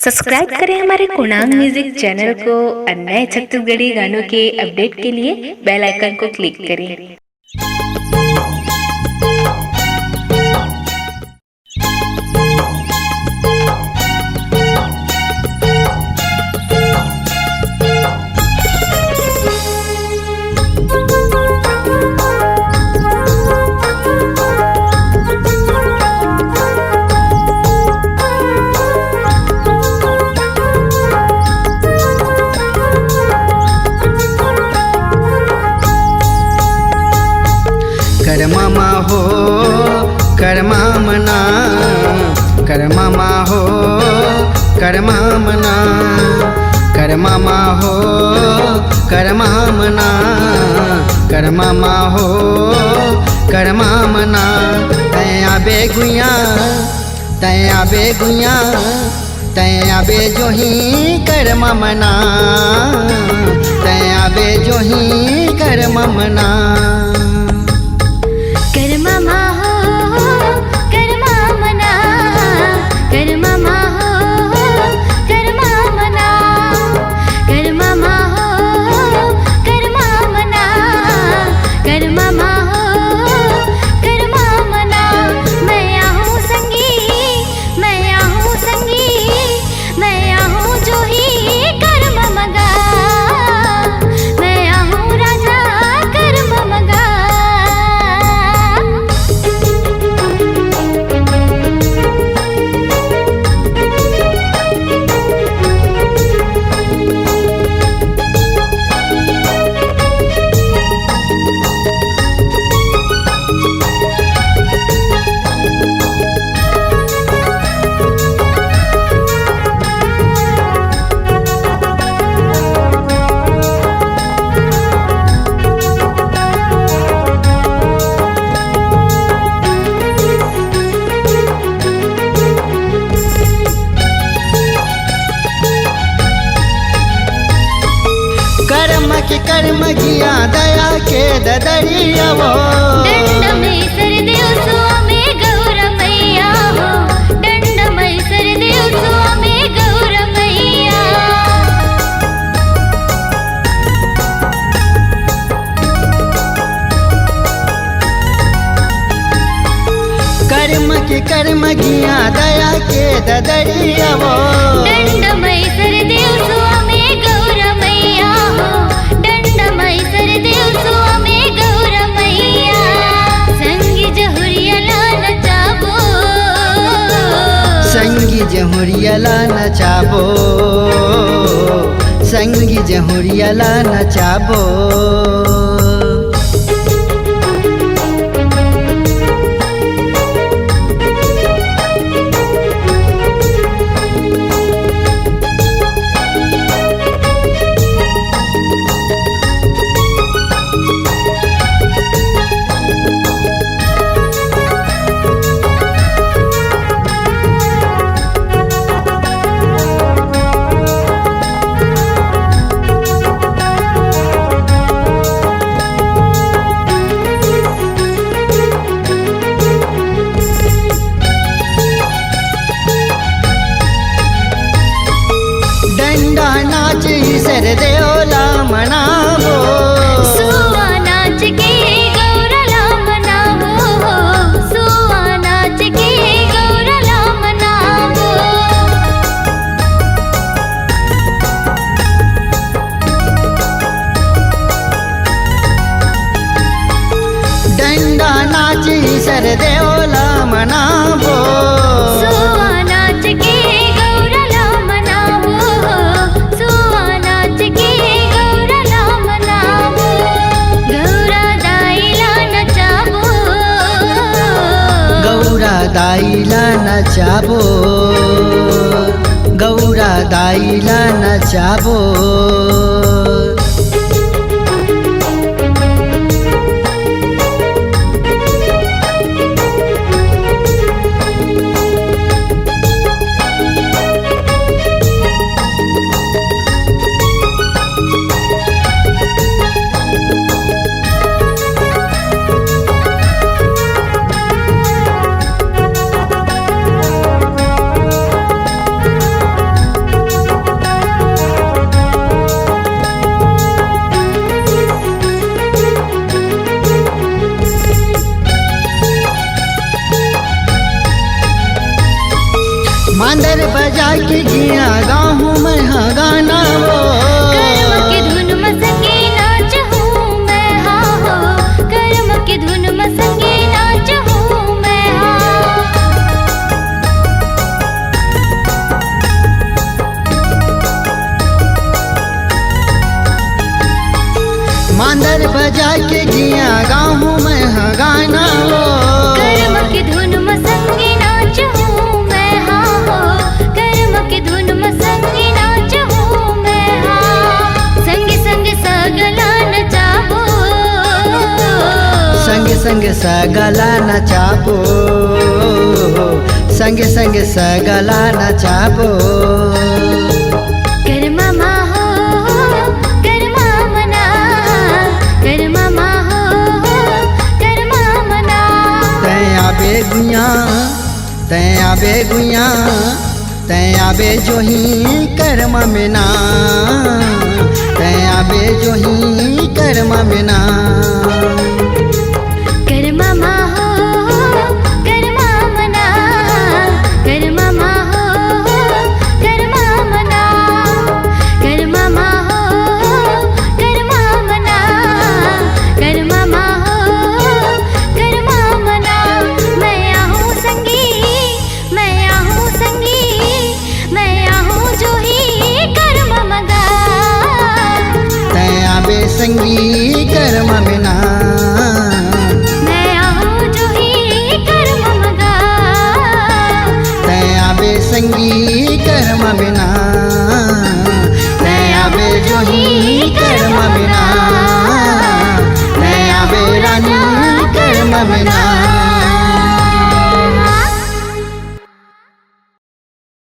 Subscribe करें हमारे कोणांग music channel को और नए छत्तीसगढ़ी गानों के अपडेट के लिए बेल आइकन को क्लिक करें। कर मामा हो कर मामना, कर मामा हो कर मामना, कर मामा हो कर मामना, कर मामा हो कर मामना। तैया बेगुया तैया बेगुया तैया बे जो ही कर मामना, तैया बे जो ही कर मामना। कर मामा हो कर मामना, कर मामा हो कर मामना, कर मामा हो कर मामना, कर मामा हो कर मामना। मैं आहूँ संगी, मैं आहूँ संगी, मैं आहूँ जो ही कर ममगा, मैं आहूँ राजा कर ममगा। कर्म के कर्म किया दया के ददरिया वो दंड में सर देव स्वामी गौर मैया हो, दंड में सर देव स्वामी गौर मैया। कर्म के कर्म किया दया के ददरिया वो दंड में सर देव स्वामी गौर मैया हो, दंड में सर देव स्वामी गौर मैया। संगी जहुरियला नचाबो, संगी जहुरियला नचाबो, संगी जहुरियला नचाबो। डंडा नाच सर देवला मनावो, सुआ नाच के गौरला मनावो, सुआ नाच के गौरला मनावो। डंडा नाच सर देवला मनावो, सुआ नाच के गौरला मनावो, सुआ नाच के गौरला मनावो। गौरा दाईला नचाबो, गौरा दाईला नचाबो, गौरा दाईला नचाबो। संग सगला नचाबो, संग संग सगला नचाबो। कर मामा हो कर मामना, कर मामा हो कर मामना। तैं आबे गुइया, तैं आबे गुइया, तैं आबे जोही कर ममेना, तैं आबे जोही कर ममेना। कर मामा हो कर मामना, कर मामा हो कर मामना, कर मामा हो कर मामना, कर मामा हो कर मामना। मैं आहूँ संगी, मैं आहूँ संगी, मैं आहूँ जो ही कर ममगा। तैं आबे संगी कर ममेना, मैं आहूँ जो ही कर ममगा। तैं आबे संगी कर ममेना, तैं आबे जोही कर ममेना, तैं आबे रानी कर ममेना।